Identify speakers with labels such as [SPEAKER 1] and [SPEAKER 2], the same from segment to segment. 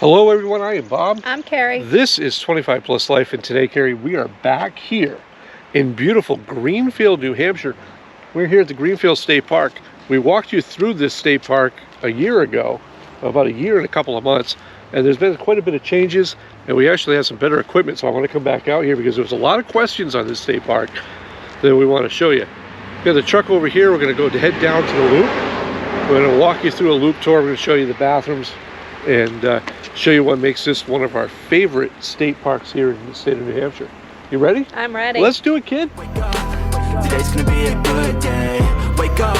[SPEAKER 1] Hello everyone, I am Bob.
[SPEAKER 2] I'm Carrie.
[SPEAKER 1] This is 25 Plus Life, and today, Carrie, we are back here in beautiful Greenfield, New Hampshire. We're here at the Greenfield State Park. We walked you through this state park a year ago, about a year and a couple of months, and there's been quite a bit of changes, and we actually have some better equipment, so I want to come back out here because there was a lot of questions on this state park that we want to show you. We got the truck over here. We're going to head down to the loop. We're going to walk you through a loop tour. We're going to show you the bathrooms and show you what makes this one of our favorite state parks here in the state of New Hampshire. You ready?
[SPEAKER 2] I'm ready.
[SPEAKER 1] Let's do it, kid.
[SPEAKER 3] Wake up. Today's gonna be a good day. Wake up.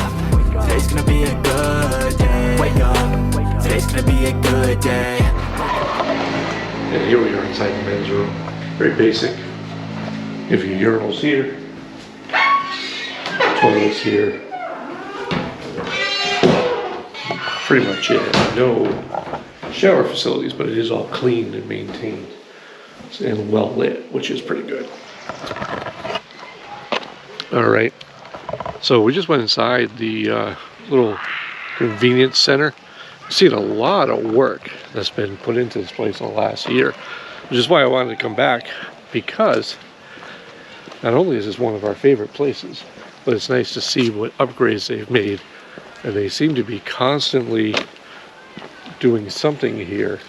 [SPEAKER 3] Today's gonna be a good day. Wake up. Today's gonna be a good day.
[SPEAKER 1] And here we are inside the men's room. Very basic. You have your urinals here. Toilets here. Pretty much it. No shower facilities, but it is all cleaned and maintained and well lit, which is pretty good. All right, so we just went inside the little convenience center. I've seen a lot of work that's been put into this place in the last year, which is why I wanted to come back, because not only is this one of our favorite places, but it's nice to see what upgrades they've made, and they seem to be constantly doing something here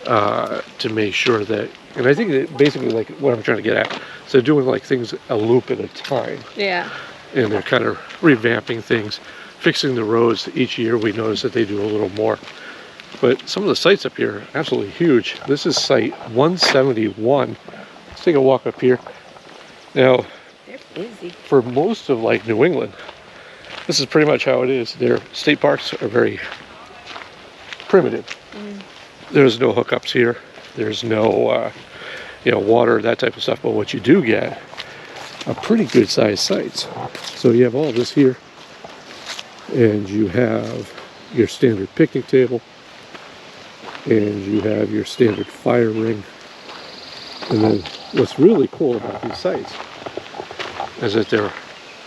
[SPEAKER 1] to make sure that, and I think that basically, like, what I'm trying to get at, so they're doing like things a loop at a time.
[SPEAKER 2] Yeah.
[SPEAKER 1] And they're kind of revamping things, fixing the roads. Each year we notice that they do a little more. But some of the sites up here are absolutely huge. This is site 171. Let's take a walk up here. Now,
[SPEAKER 2] They're busy.
[SPEAKER 1] for most of like New England, this is pretty much how it is. Their state parks are very primitive. There's no hookups here. There's no, water, that type of stuff. But what you do get are pretty good sized sites. So you have all this here, and you have your standard picnic table, and you have your standard fire ring. And then what's really cool about these sites is that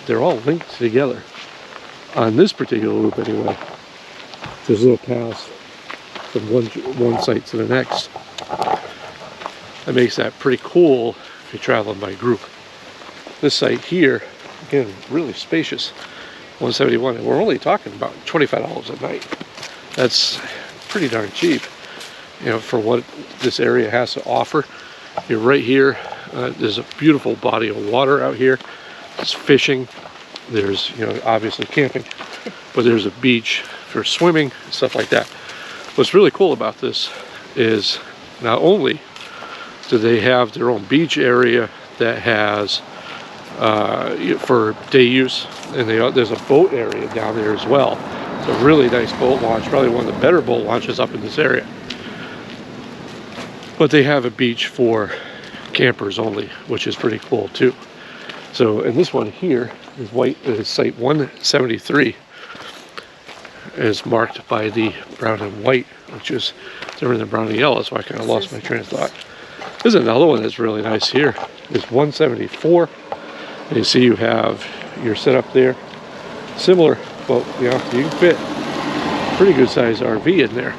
[SPEAKER 1] they're all linked together. On this particular loop anyway, there's little paths from one site to the next. That makes that pretty cool if you're traveling by group. This site here, again, really spacious, 171, and we're only talking about $25 a night. That's pretty darn cheap, for what this area has to offer. You're right here. There's a beautiful body of water out here. There's fishing. There's, obviously camping, but there's a beach for swimming, stuff like that. What's really cool about this is not only do they have their own beach area that has for day use, and there's a boat area down there as well. It's a really nice boat launch, probably one of the better boat launches up in this area. But they have a beach for campers only, which is pretty cool too. So, and this one here is site 173. Is marked by the brown and white, which is different than brown and yellow, so I kind of lost my train of thought. There's another one that's really nice here. It's 174. And you see you have your setup there. Similar, but you can fit a pretty good sized RV in there.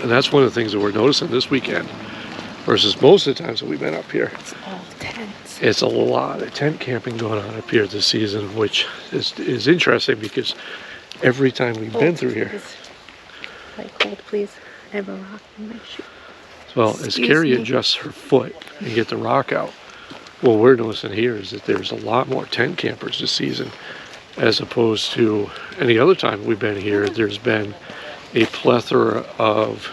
[SPEAKER 1] And that's one of the things that we're noticing this weekend versus most of the times that we've been up here.
[SPEAKER 2] It's all tents.
[SPEAKER 1] It's a lot of tent camping going on up here this season, which is interesting because every time we've been through here.
[SPEAKER 2] Like, hold, please. I have a rock in my shoe.
[SPEAKER 1] Well, as Carrie adjusts her foot and get the rock out, what we're noticing here is that there's a lot more tent campers this season as opposed to any other time we've been here. There's been a plethora of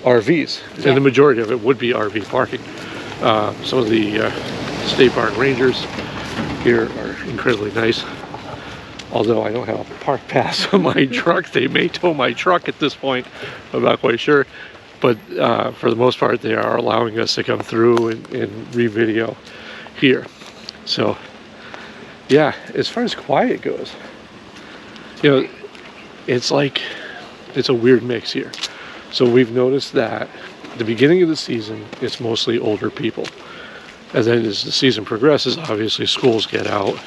[SPEAKER 1] RVs, and the majority of it would be RV parking. Some of the state park rangers here are incredibly nice. Although I don't have a park pass on my truck. They may tow my truck at this point. I'm not quite sure. But for the most part, they are allowing us to come through and re-video here. So, yeah, as far as quiet goes, it's a weird mix here. So we've noticed that at the beginning of the season, it's mostly older people. And then as the season progresses, obviously schools get out.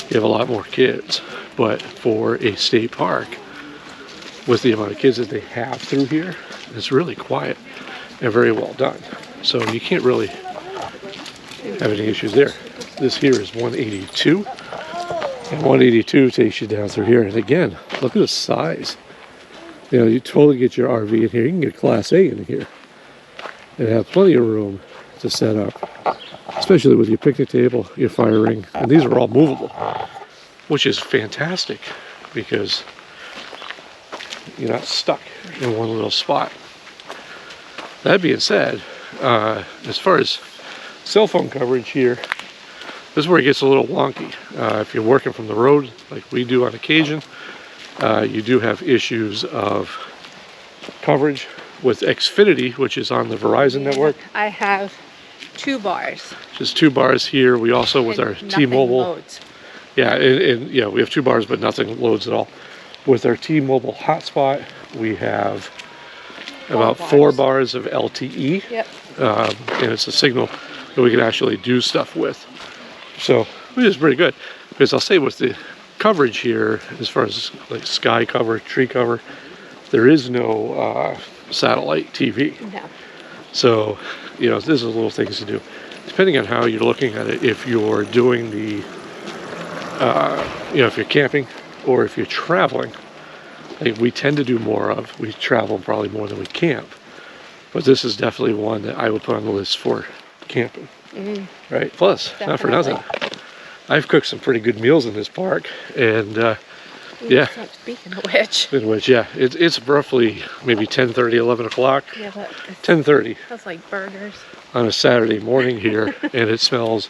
[SPEAKER 1] You have a lot more kids, but for a state park, with the amount of kids that they have through here. It's really quiet and very well done. So you can't really have any issues there. This here is 182. And 182 takes you down through here. And again, look at the size. You know, you totally get your RV in here. You can get Class A in here. And have plenty of room to set up. Especially with your picnic table, your fire ring. And these are all movable. Which is fantastic. Because you're not stuck in one little spot. That being said, as far as cell phone coverage here, this is where it gets a little wonky. If you're working from the road, like we do on occasion, you do have issues of coverage with Xfinity, which is on the Verizon network.
[SPEAKER 2] I have 2 bars.
[SPEAKER 1] Just 2 bars here. We also, with our T-Mobile.
[SPEAKER 2] Loads.
[SPEAKER 1] Yeah, and yeah, we have 2 bars, but nothing loads at all. With our T-Mobile hotspot, we have about 4 bars of LTE.
[SPEAKER 2] Yep.
[SPEAKER 1] And it's a signal that we can actually do stuff with. So, which is pretty good. Because I'll say with the coverage here, as far as like sky cover, tree cover, there is no satellite TV.
[SPEAKER 2] No.
[SPEAKER 1] So, you know, there's little things to do. Depending on how you're looking at it, if you're doing the, you know, if you're camping or if you're traveling, like we tend to do more of. We travel probably more than we camp. But this is definitely one that I would put on the list for camping. Right? Plus,
[SPEAKER 2] Definitely.
[SPEAKER 1] not for nothing, I've cooked some pretty good meals in this park. And, yeah.
[SPEAKER 2] Speaking of which.
[SPEAKER 1] In which, yeah, it's roughly maybe 10:30, 11 o'clock.
[SPEAKER 2] Yeah, but
[SPEAKER 1] 10:30.
[SPEAKER 2] that's like burgers.
[SPEAKER 1] On a Saturday morning here, and it smells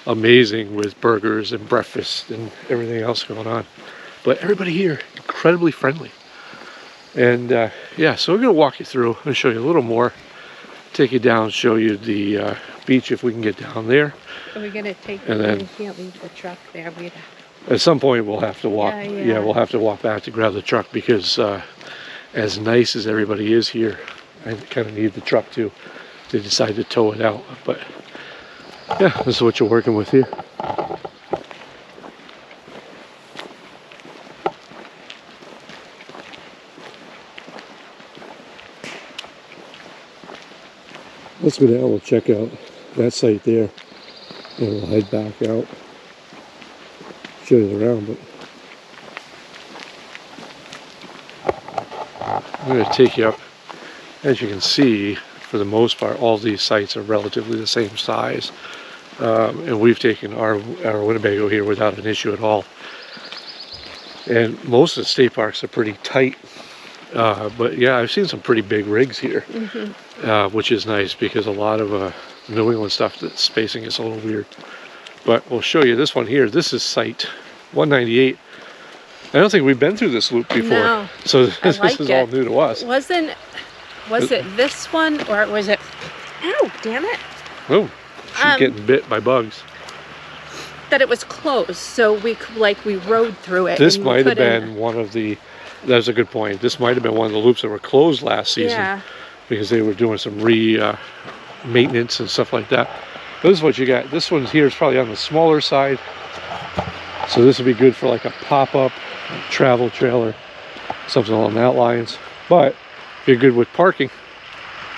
[SPEAKER 1] amazing with burgers and breakfast and everything else going on. But everybody here, incredibly friendly. And yeah, so we're going to walk you through and show you a little more. Take you down, show you the beach if we can get down there.
[SPEAKER 2] Are we going to take
[SPEAKER 1] And then-
[SPEAKER 2] we can't leave the truck there.
[SPEAKER 1] At some point we'll have to walk.
[SPEAKER 2] Yeah.
[SPEAKER 1] We'll have to walk back to grab the truck because as nice as everybody is here, I kind of need the truck too. They decide to tow it out. But yeah, this is what you're working with here. Let's go down, we'll check out that site there, and we'll head back out. Show you around, but I'm going to take you up. As you can see, for the most part, all these sites are relatively the same size. And we've taken our Winnebago here without an issue at all. And most of the state parks are pretty tight. But yeah, I've seen some pretty big rigs here, which is nice because a lot of New England stuff, the spacing is a little weird. But we'll show you this one here. This is site 198. I don't think we've been through this loop before. No, so this is all new to us.
[SPEAKER 2] Was it this one or was it? Ow, damn it.
[SPEAKER 1] Oh, she's getting bit by bugs.
[SPEAKER 2] That it was closed, so we rode through it.
[SPEAKER 1] This might have been one of the, that's a good point. This might have been one of the loops that were closed last season because they were doing some maintenance and stuff like that. But this is what you got. This one here is probably on the smaller side. So this would be good for like a pop-up travel trailer, something along that lines. But if you're good with parking,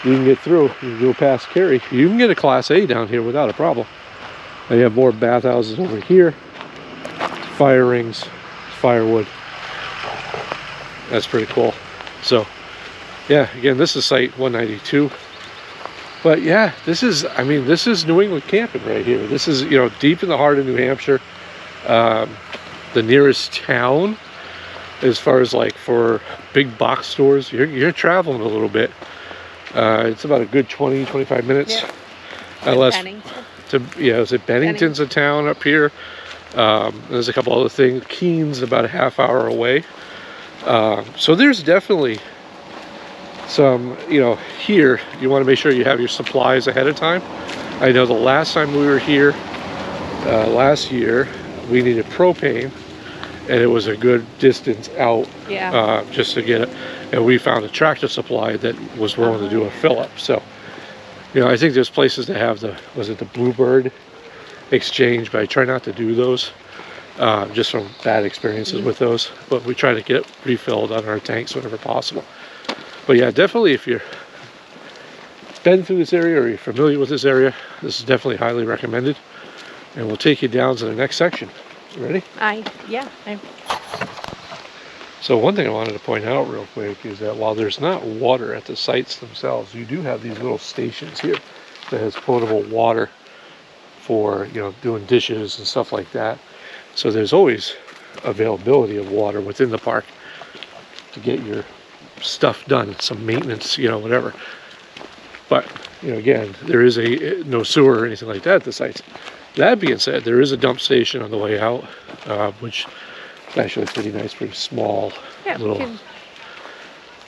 [SPEAKER 1] you can get through. You can go past Cary. You can get a Class A down here without a problem. Now you have more bathhouses over here, fire rings, firewood. That's pretty cool. So yeah, again, this is site 192. But yeah, this is New England camping right here. This is, you know, deep in the heart of New Hampshire. The nearest town, as far as like for big box stores, you're traveling a little bit. It's about a good 20-25 minutes.
[SPEAKER 2] Yeah.
[SPEAKER 1] Unless
[SPEAKER 2] Bennington.
[SPEAKER 1] Is it Bennington's a town up here? There's a couple other things. Keene's about a half hour away. So there's definitely some, you know, here you want to make sure you have your supplies ahead of time. I know the last time we were here last year, we needed propane, and it was a good distance out just to get it. And we found a Tractor Supply that was willing to do a fill up. So, you know, I think there's places that have the Bluebird exchange, but I try not to do those just from bad experiences with those. But we try to get refilled on our tanks whenever possible. But yeah, definitely if you're been through this area or you're familiar with this area, this is definitely highly recommended. And we'll take you down to the next section. You ready?
[SPEAKER 2] Yeah.
[SPEAKER 1] So one thing I wanted to point out real quick is that while there's not water at the sites themselves, you do have these little stations here that has potable water for, you know, doing dishes and stuff like that. So there's always availability of water within the park to get your stuff done, some maintenance, you know, whatever. But, you know, again, there is no sewer or anything like that at the sites. That being said, there is a dump station on the way out, which is actually pretty nice, pretty small.
[SPEAKER 2] Yeah,
[SPEAKER 1] little,
[SPEAKER 2] we can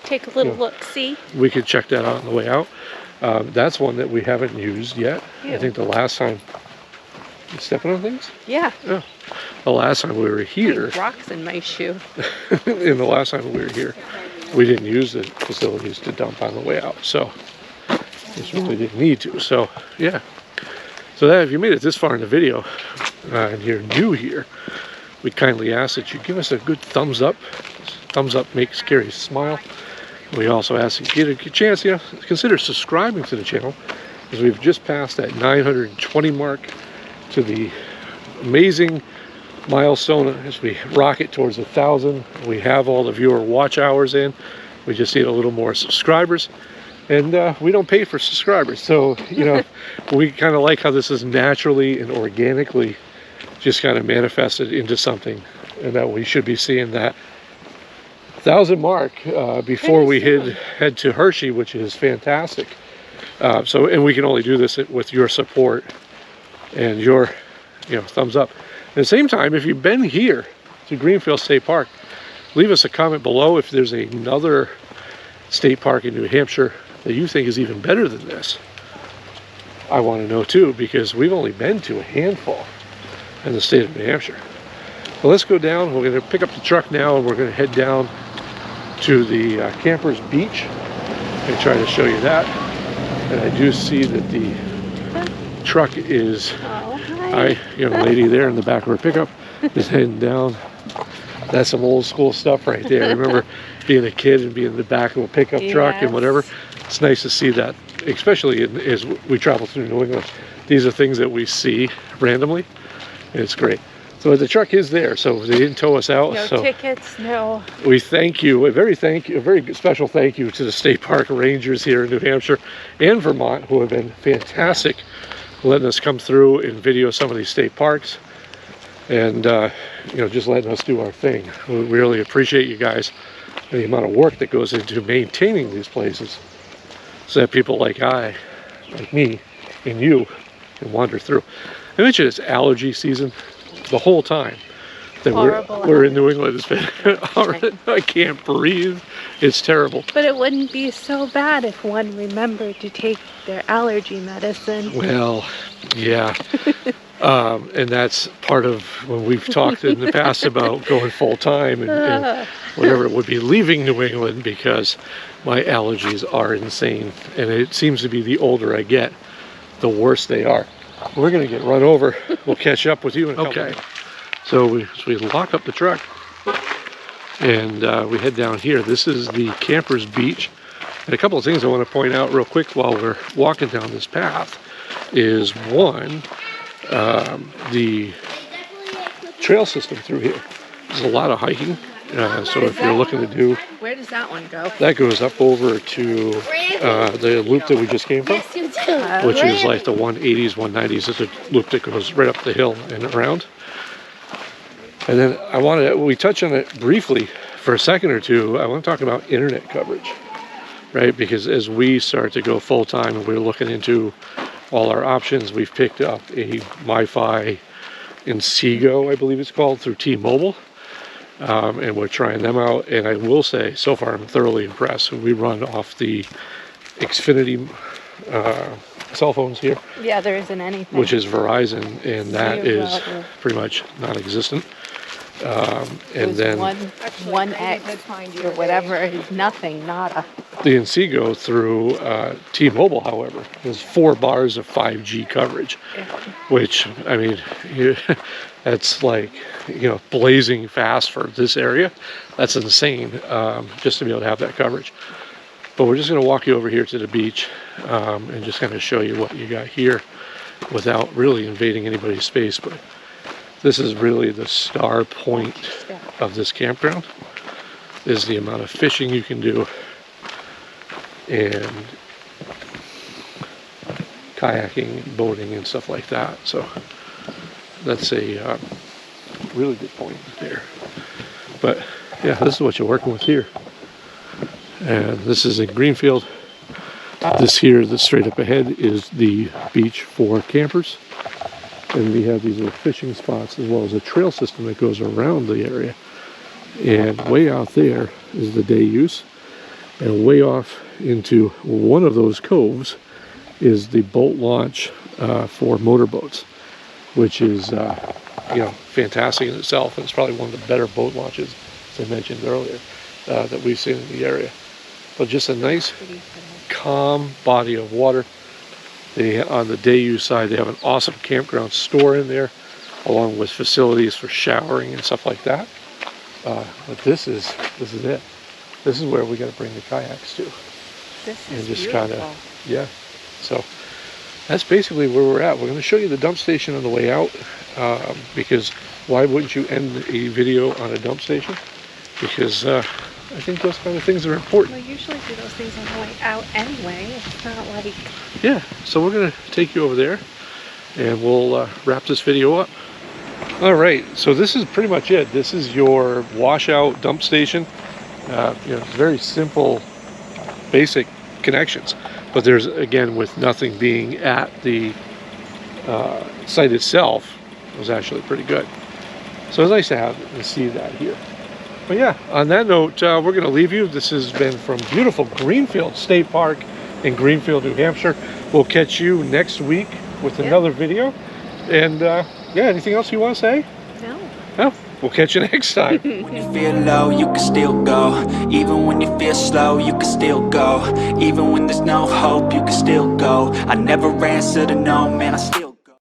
[SPEAKER 2] take a little look-see.
[SPEAKER 1] We could check that out on the way out. That's one that we haven't used yet.
[SPEAKER 2] Ew.
[SPEAKER 1] I think the last time, you stepping on things?
[SPEAKER 2] Yeah.
[SPEAKER 1] Yeah. The last time we were here,
[SPEAKER 2] Rocks in my shoe.
[SPEAKER 1] and the last time we were here, we didn't use the facilities to dump on the way out. So, just really didn't need to. So, yeah. So that if you made it this far in the video, and you're new here, we kindly ask that you give us a good thumbs up. Thumbs up makes Gary smile. We also ask that you get a chance, you know, consider subscribing to the channel, because we've just passed that 920 mark to the amazing milestone as we rocket towards 1,000. We have all the viewer watch hours in. We just need a little more subscribers. And we don't pay for subscribers, so, you know, we kind of like how this is naturally and organically just kind of manifested into something, and that we should be seeing that 1,000 mark before we head to Hershey, which is fantastic. So, and we can only do this with your support and your, you know, thumbs up. At the same time, if you've been here to Greenfield State Park, leave us a comment below if there's another state park in New Hampshire that you think is even better than this. I want to know too, because we've only been to a handful in the state of New Hampshire. So let's go down. We're going to pick up the truck now, and we're going to head down to the Campers Beach and try to show you that. And I do see that the truck is, young lady there in the back of her pickup is heading down. That's some old school stuff right there. I remember being a kid and being in the back of a pickup truck and whatever. It's nice to see that, especially as we travel through New England. These are things that we see randomly, and it's great. So the truck is there, so they didn't tow us out.
[SPEAKER 2] No tickets, no.
[SPEAKER 1] We thank you, a very special thank you to the state park rangers here in New Hampshire and Vermont, who have been fantastic letting us come through and video some of these state parks, and you know, just letting us do our thing. We really appreciate you guys and the amount of work that goes into maintaining these places, so that people like me, and you can wander through. I mentioned it's allergy season the whole time that we're in New England. It's been I can't breathe. It's terrible.
[SPEAKER 2] But it wouldn't be so bad if one remembered to take their allergy medicine.
[SPEAKER 1] Well, yeah. And that's part of when we've talked in the past about going full time and whatever it would be, leaving New England, because my allergies are insane. And it seems to be the older I get, the worse they are. We're going to get run over. We'll catch up with you in a couple minutes. So we lock up the truck and we head down here. This is the Campers Beach. And a couple of things I want to point out real quick while we're walking down this path is, one, the trail system through here. There's a lot of hiking. So if you're looking to do...
[SPEAKER 2] Where does that one go?
[SPEAKER 1] That goes up over to the loop that we just came from, which is like the 180s, 190s. It's a loop that goes right up the hill and around. And then we touch on it briefly for a second or two. I want to talk about internet coverage, right? Because as we start to go full time and we're looking into all our options, we've picked up a Wi-Fi Inseego, I believe it's called, through T-Mobile. And we're trying them out, and I will say, so far I'm thoroughly impressed. We run off the Xfinity cell phones here.
[SPEAKER 2] Yeah, there isn't anything.
[SPEAKER 1] Which is Verizon, and that is pretty much non-existent. And
[SPEAKER 2] was
[SPEAKER 1] then
[SPEAKER 2] one X or whatever is nothing, nada.
[SPEAKER 1] the Encego through T-Mobile, however, is 4 bars of 5G coverage, which, I mean, that's like, you know, blazing fast for this area. That's insane, just to be able to have that coverage. But we're just going to walk you over here to the beach and just kind of show you what you got here without really invading anybody's space. But this is really the star point of this campground, is the amount of fishing you can do and kayaking, boating, and stuff like that. So that's a really good point there. But yeah, this is what you're working with here. And this is in Greenfield. This here, that's straight up ahead, is the beach for campers. And we have these little fishing spots as well as a trail system that goes around the area. And way out there is the day use. And way off into one of those coves is the boat launch for motorboats, which is you know, fantastic in itself. And it's probably one of the better boat launches, as I mentioned earlier, that we've seen in the area. But just a nice, calm body of water. They, on the day use side, they have an awesome campground store in there, along with facilities for showering and stuff like that. But this is it. This is where we got to bring the kayaks to.
[SPEAKER 2] This
[SPEAKER 1] and
[SPEAKER 2] is
[SPEAKER 1] just
[SPEAKER 2] beautiful.
[SPEAKER 1] kind of, yeah. So that's basically where we're at. We're going to show you the dump station on the way out, because why wouldn't you end a video on a dump station? Because I think those kind of things are important.
[SPEAKER 2] We usually do those things on the way out anyway. It's not like...
[SPEAKER 1] Yeah, so we're going to take you over there and we'll wrap this video up. All right, so this is pretty much it. This is your washout dump station. You know, it's very simple, basic connections. But there's, again, with nothing being at the site itself, it was actually pretty good. So it's nice to have and see that here. But yeah, on that note, we're going to leave you. This has been from beautiful Greenfield State Park in Greenfield, New Hampshire. We'll catch you next week with another video. And yeah, anything else you want to say?
[SPEAKER 2] No.
[SPEAKER 1] No, we'll catch you next time.
[SPEAKER 3] When you feel low, you can still go. Even when you feel slow, you can still go. Even when there's no hope, you can still go. I never answer to no, man, I still